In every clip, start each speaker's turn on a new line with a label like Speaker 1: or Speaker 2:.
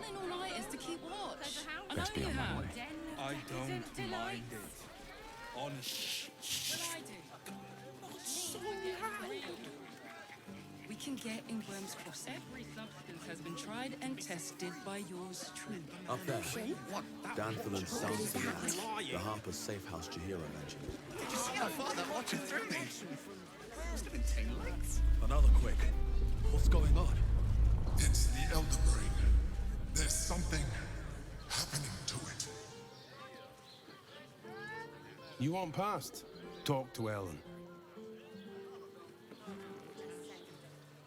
Speaker 1: in all nighters to keep watch. I know
Speaker 2: Best be
Speaker 1: you
Speaker 2: on my
Speaker 1: have.
Speaker 2: way.
Speaker 3: I don't mind it. Honestly.
Speaker 1: But I do.
Speaker 3: So
Speaker 1: We can get in Worm's Crossing. Every substance has been tried and tested by yours truly.
Speaker 2: Up there. Danford and Sons to that. The Harper's safe house Jahira mentioned.
Speaker 4: Did you see how far that watcher threw me? Must have been 10 legs.
Speaker 2: Another quick. What's going on?
Speaker 5: It's the Elder Brain. There's something happening to it.
Speaker 6: You want past? Talk to Ellen.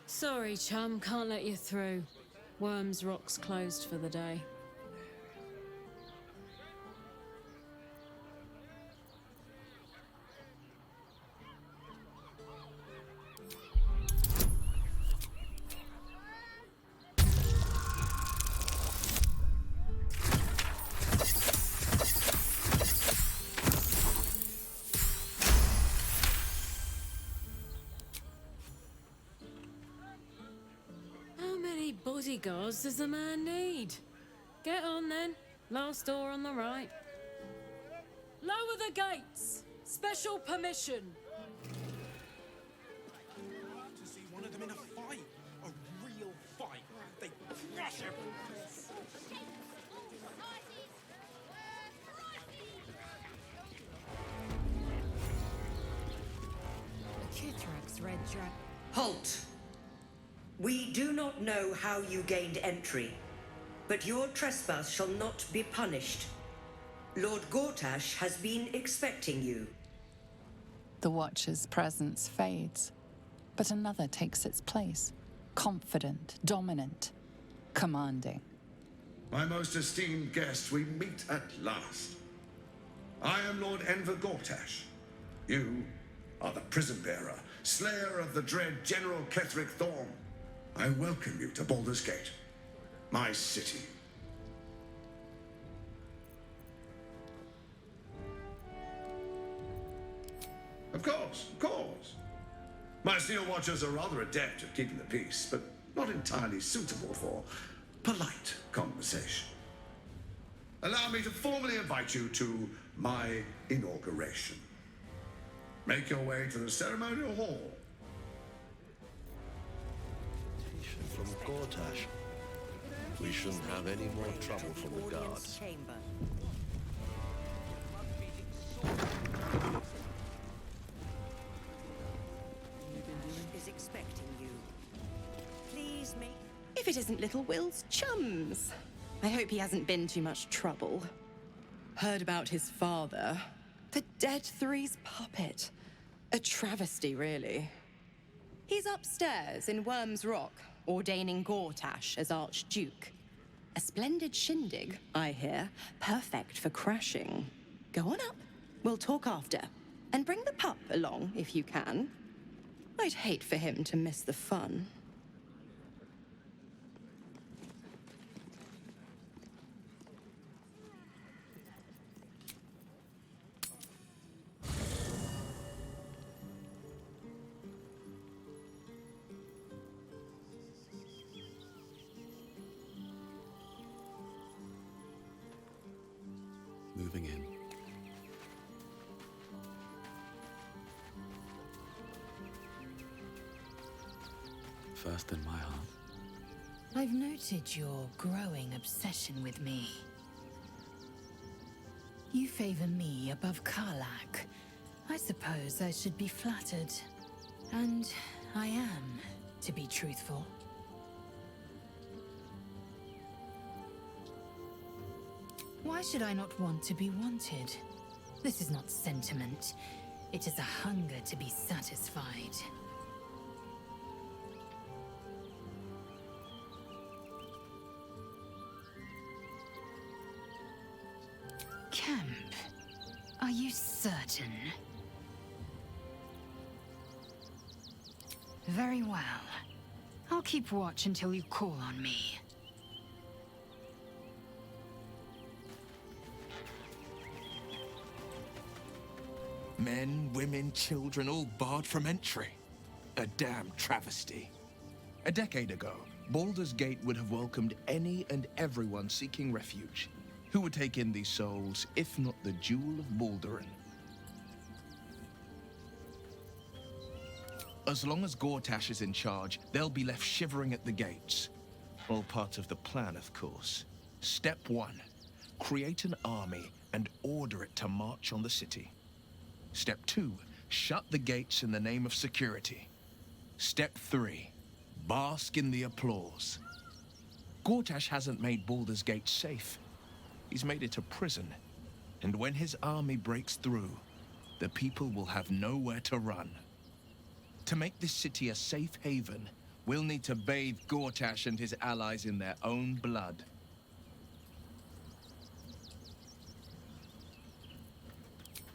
Speaker 7: Sorry, chum, can't let you through. Worm's Rock's closed for the day. Bodyguards does the man need? Get on then. Last door on the right. Lower the gates. Special permission.
Speaker 3: to see one of them in a fight. A real fight. They crush everyone.
Speaker 7: Kithrak's red dragon.
Speaker 8: Halt! We do not know how you gained entry, but your trespass shall not be punished. Lord Gortash has been expecting you.
Speaker 9: The Watcher's presence fades, but another takes its place. Confident, dominant, commanding.
Speaker 10: My most esteemed guest, we meet at last. I am Lord Enver Gortash. You are the prison bearer, slayer of the dread General Ketheric Thorm. I welcome you to Baldur's Gate, my city. Of course. My Steel Watchers are rather adept at keeping the peace, but not entirely suitable for polite conversation. Allow me to formally invite you to my inauguration. Make your way to the ceremonial hall.
Speaker 2: From Gortash. We shouldn't have any more trouble from the guards.
Speaker 8: Chamber. Is expecting you. Please make...
Speaker 11: If it isn't Little Will's chums. I hope he hasn't been too much trouble. Heard about his father. The Dead Three's puppet. A travesty, really. He's upstairs in Worm's Rock, ordaining Gortash as Archduke. A splendid shindig, I hear. Perfect for crashing. Go on up. We'll talk after. And bring the pup along, if you can. I'd hate for him to miss the fun.
Speaker 2: Moving in. First in my heart.
Speaker 12: I've noted your growing obsession with me. You favor me above Karlak. I suppose I should be flattered. And I am, to be truthful. Why should I not want to be wanted? This is not sentiment. It is a hunger to be satisfied. Camp, are you certain? Very well. I'll keep watch until you call on me.
Speaker 4: Men, women, children, all barred from entry. A damn travesty. A decade ago,
Speaker 13: Baldur's Gate would have welcomed any and everyone seeking refuge, who would take in these souls, if not the Jewel of Baldurin. As long as Gortash is in charge, they'll be left shivering at the gates. All part of the plan, of course. Step 1, create an army and order it to march on the city. Step 2, shut the gates in the name of security. Step 3, bask in the applause. Gortash hasn't made Baldur's Gate safe. He's made it a prison. And when his army breaks through, the people will have nowhere to run. To make this city a safe haven, we'll need to bathe Gortash and his allies in their own blood.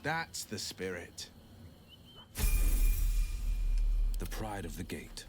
Speaker 13: That's the spirit.
Speaker 14: The pride of the gate.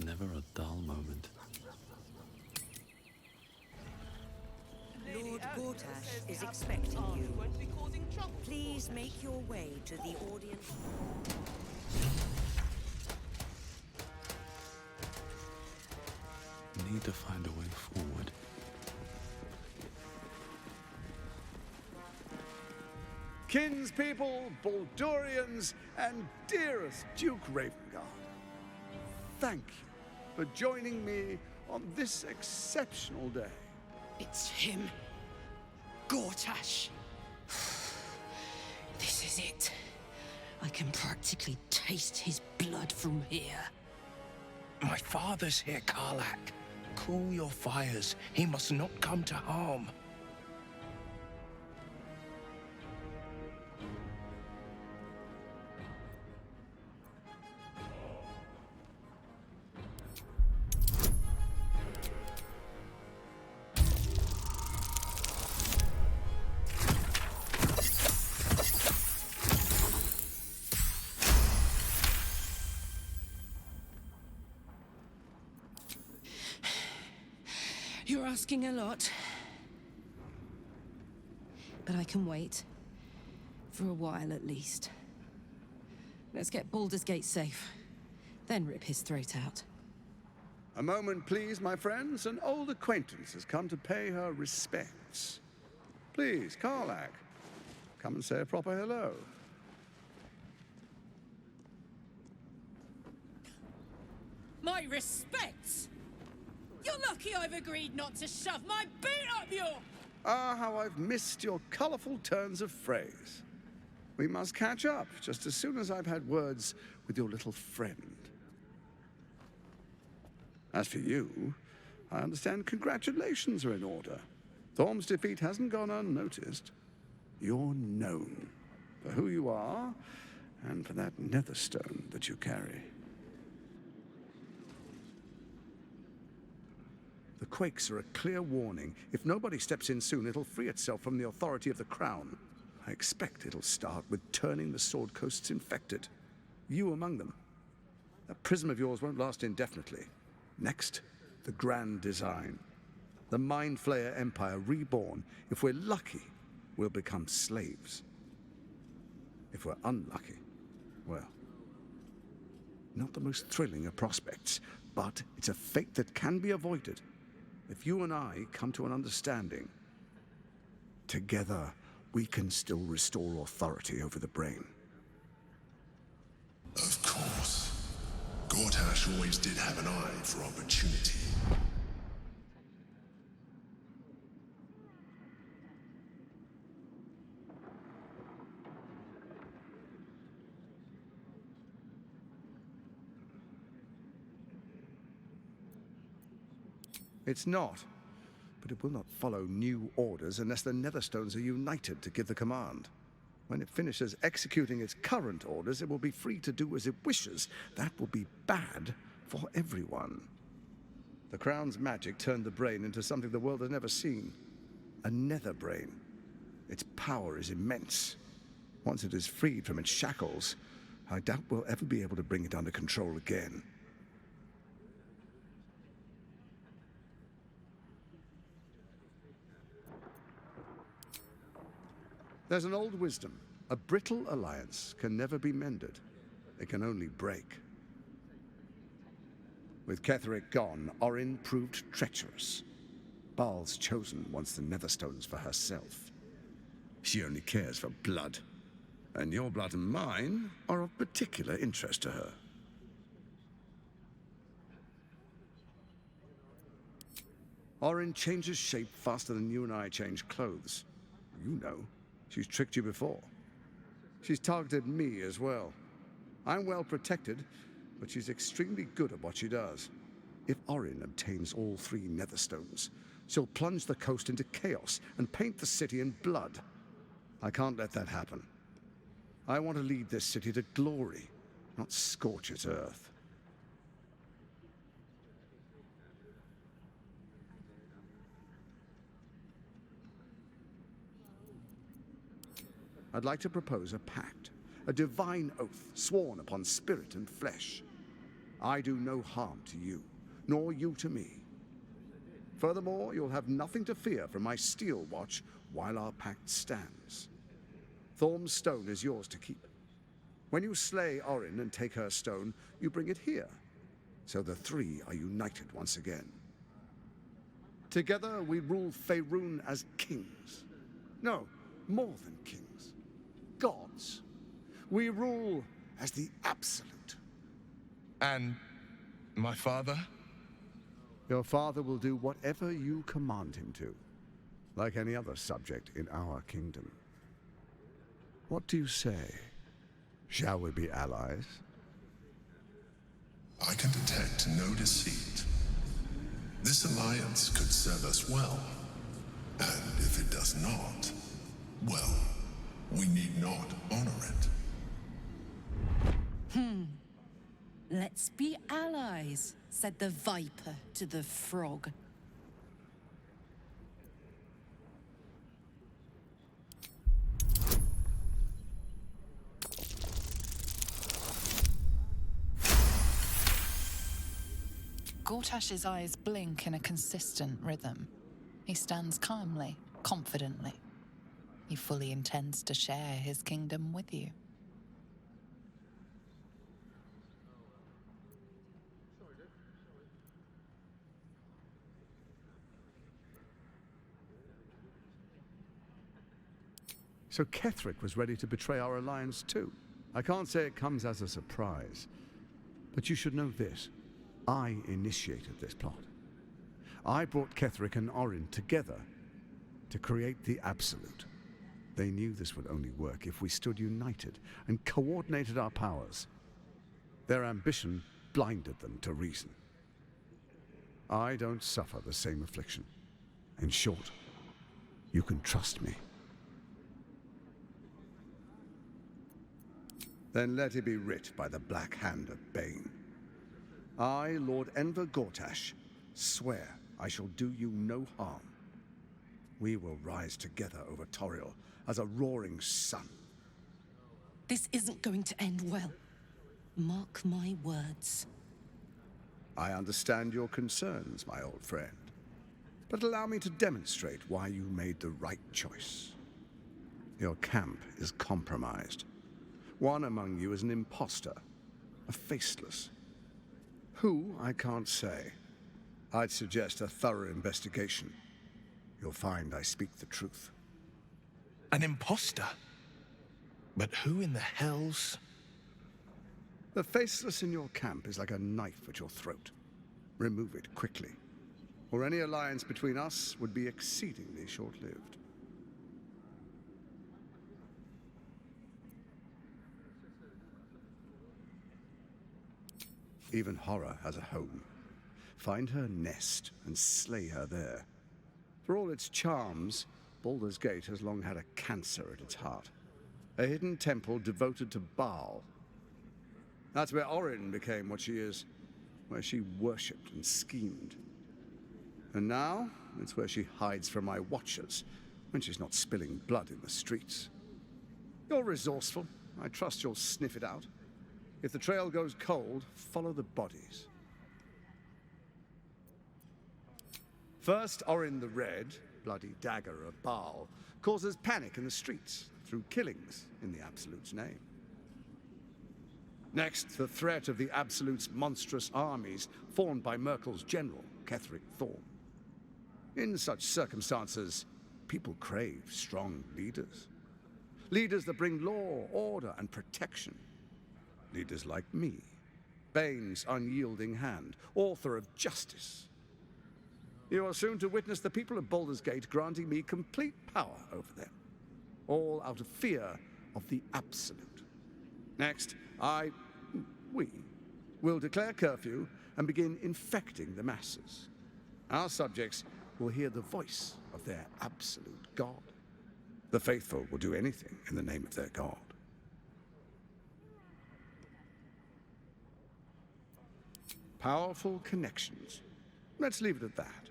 Speaker 15: Never a dull moment.
Speaker 8: Lord Gortash is expecting you. Please make your way to the audience.
Speaker 15: Need to find a way forward.
Speaker 16: Kinspeople, Baldurians, and dearest Duke Ravengard. Thank you for joining me on this exceptional day.
Speaker 1: It's him. Gortash. This is it. I can practically taste his blood from here.
Speaker 13: My father's here, Karlak. Cool your fires. He must not come to harm.
Speaker 1: You're asking a lot. But I can wait. For a while, at least. Let's get Baldur's Gate safe. Then rip his throat out.
Speaker 16: A moment, please, my friends. An old acquaintance has come to pay her respects. Please, Karlak, come and say a proper hello.
Speaker 7: My respects! You're lucky I've agreed not to shove my boot up your...
Speaker 16: Ah, how I've missed your colourful turns of phrase. We must catch up just as soon as I've had words with your little friend. As for you, I understand congratulations are in order. Thorm's defeat hasn't gone unnoticed. You're known for who you are and for that netherstone that you carry. The quakes are a clear warning. If nobody steps in soon, it'll free itself from the authority of the Crown. I expect it'll start with turning the Sword Coasts infected. You among them. That prism of yours won't last indefinitely. Next, the grand design. The Mind Flayer Empire reborn. If we're lucky, we'll become slaves. If we're unlucky, well, not the most thrilling of prospects, but it's a fate that can be avoided. If you and I come to an understanding, together we can still restore authority over the brain.
Speaker 5: Of course. Gortash always did have an eye for opportunity.
Speaker 16: It's not, but it will not follow new orders unless the Netherstones are united to give the command. When it finishes executing its current orders, it will be free to do as it wishes. That will be bad for everyone. The Crown's magic turned the brain into something the world has never seen. A nether brain. Its power is immense. Once it is freed from its shackles, I doubt we'll ever be able to bring it under control again. There's an old wisdom. A brittle alliance can never be mended. It can only break. With Ketheric gone, Orin proved treacherous. Baal's chosen wants the Netherstones for herself. She only cares for blood. And your blood and mine are of particular interest to her. Orin changes shape faster than you and I change clothes. You know. She's tricked you before. She's targeted me as well. I'm well protected, but she's extremely good at what she does. If Orin obtains all 3 Netherstones, she'll plunge the coast into chaos and paint the city in blood. I can't let that happen. I want to lead this city to glory, not scorch its earth. I'd like to propose a pact, a divine oath sworn upon spirit and flesh. I do no harm to you, nor you to me. Furthermore, you'll have nothing to fear from my steel watch while our pact stands. Thorm's stone is yours to keep. When you slay Orin and take her stone, you bring it here, so the 3 are united once again. Together we rule Faerun as kings. No, more than kings. Gods. We rule as the absolute.
Speaker 13: And my father?
Speaker 16: Your father will do whatever you command him to, like any other subject in our kingdom. What do you say? Shall we be allies?
Speaker 5: I can detect no deceit. This alliance could serve us well. And if it does not, well, we need not honor it.
Speaker 1: Let's be allies, said the viper to the frog.
Speaker 9: Gortash's eyes blink in a consistent rhythm. He stands calmly, confidently. He fully intends to share his kingdom with you.
Speaker 16: So Ketheric was ready to betray our alliance too. I can't say it comes as a surprise, but you should know this. I initiated this plot. I brought Ketheric and Orin together to create the Absolute. They knew this would only work if we stood united and coordinated our powers. Their ambition blinded them to reason. I don't suffer the same affliction. In short, you can trust me. Then let it be writ by the Black Hand of Bane. I, Lord Enver Gortash, swear I shall do you no harm. We will rise together over Toriel as a roaring sun.
Speaker 1: This isn't going to end well. Mark my words.
Speaker 16: I understand your concerns, my old friend. But allow me to demonstrate why you made the right choice. Your camp is compromised. One among you is an imposter, a faceless. Who, I can't say. I'd suggest a thorough investigation. You'll find I speak the truth.
Speaker 13: An imposter? But who in the hells?
Speaker 16: The faceless in your camp is like a knife at your throat. Remove it quickly, or any alliance between us would be exceedingly short-lived. Even horror has a home. Find her nest and slay her there. For all its charms, Baldur's Gate has long had a cancer at its heart. A hidden temple devoted to Baal. That's where Orin became what she is, where she worshipped and schemed. And now, it's where she hides from my watchers, when she's not spilling blood in the streets. You're resourceful. I trust you'll sniff it out. If the trail goes cold, follow the bodies. First, Orin the Red, bloody dagger of Baal, causes panic in the streets through killings in the Absolute's name. Next, the threat of the Absolute's monstrous armies formed by Merkel's general, Ketheric Thorm. In such circumstances, people crave strong leaders. Leaders that bring law, order, and protection. Leaders like me, Bane's unyielding hand, author of justice. You are soon to witness the people of Baldur's Gate granting me complete power over them, all out of fear of the Absolute. Next, we will declare curfew and begin infecting the masses. Our subjects will hear the voice of their absolute God. The faithful will do anything in the name of their God. Powerful connections. Let's leave it at that.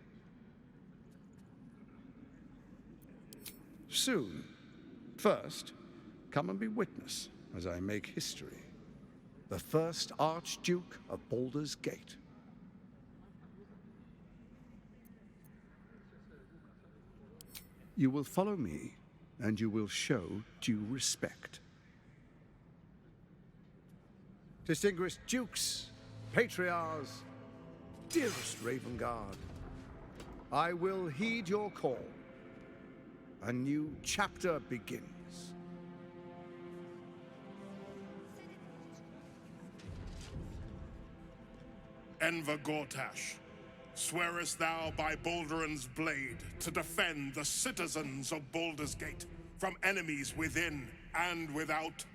Speaker 16: Soon. First, come and be witness as I make history. The first Archduke of Baldur's Gate. You will follow me, and you will show due respect. Distinguished dukes, patriarchs, dearest Ravengard, I will heed your call. A new chapter begins.
Speaker 17: Enver Gortash, Swearest thou by Baldur's blade to defend the citizens of Baldur's Gate from enemies within and without?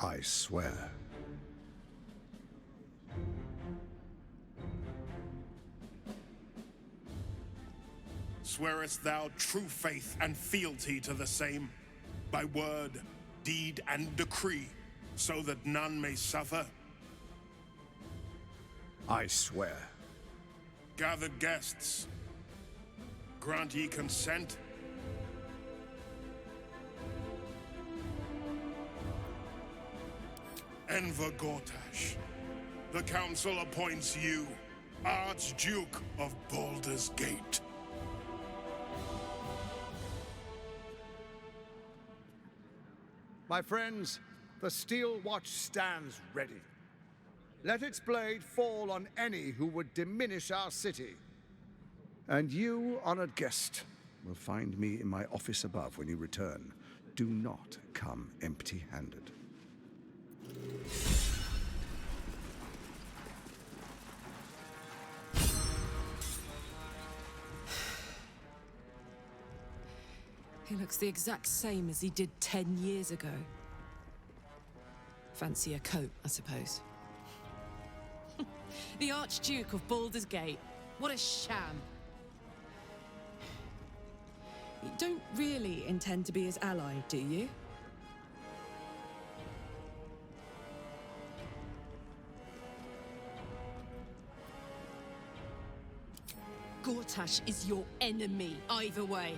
Speaker 16: I swear.
Speaker 17: Swearest thou true faith and fealty to the same, by word, deed, and decree, so that none may suffer?
Speaker 16: I swear.
Speaker 17: Gathered guests, grant ye consent? Enver Gortash, the Council appoints you Archduke of Baldur's Gate.
Speaker 16: My friends, the Steel Watch stands ready. Let its blade fall on any who would diminish our city. And you, honored guest, will find me in my office above when you return. Do not come empty-handed.
Speaker 1: He looks the exact same as he did 10 years ago. Fancy a coat, I suppose.
Speaker 7: The Archduke of Baldur's Gate. What a sham.
Speaker 1: You don't really intend to be his ally, do you? Gortash is your enemy, either way.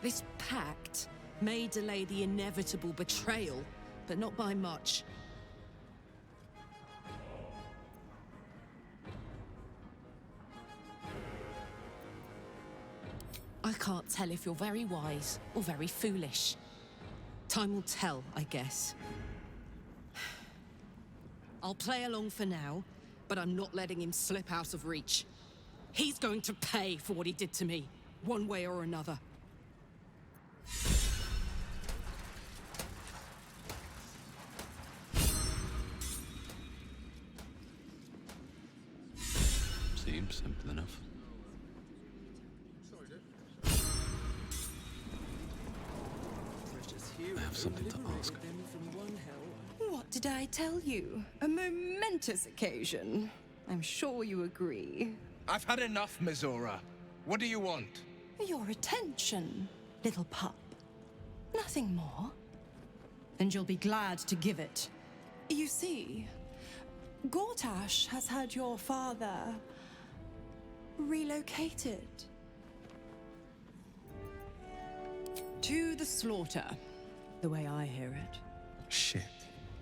Speaker 1: This pact may delay the inevitable betrayal, but not by much. I can't tell if you're very wise or very foolish. Time will tell, I guess. I'll play along for now, but I'm not letting him slip out of reach. He's going to pay for what he did to me, one way or another.
Speaker 15: Seems simple enough. I have something to ask.
Speaker 11: What did I tell you? A momentous occasion. I'm sure you agree.
Speaker 13: I've had enough, Mizora. What do you want?
Speaker 11: Your attention, little pup. Nothing more. And you'll be glad to give it. You see, Gortash has had your father relocated to the slaughter, the way I hear it.
Speaker 13: Shit.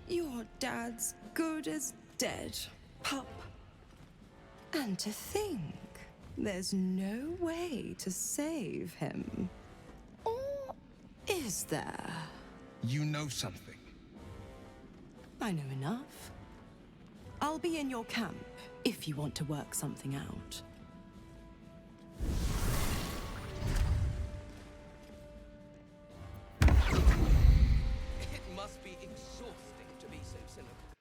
Speaker 11: Your dad's good as dead, pup. And to think, there's no way to save him. Or is there?
Speaker 13: You know something.
Speaker 11: I know enough. I'll be in your camp if you want to work something out.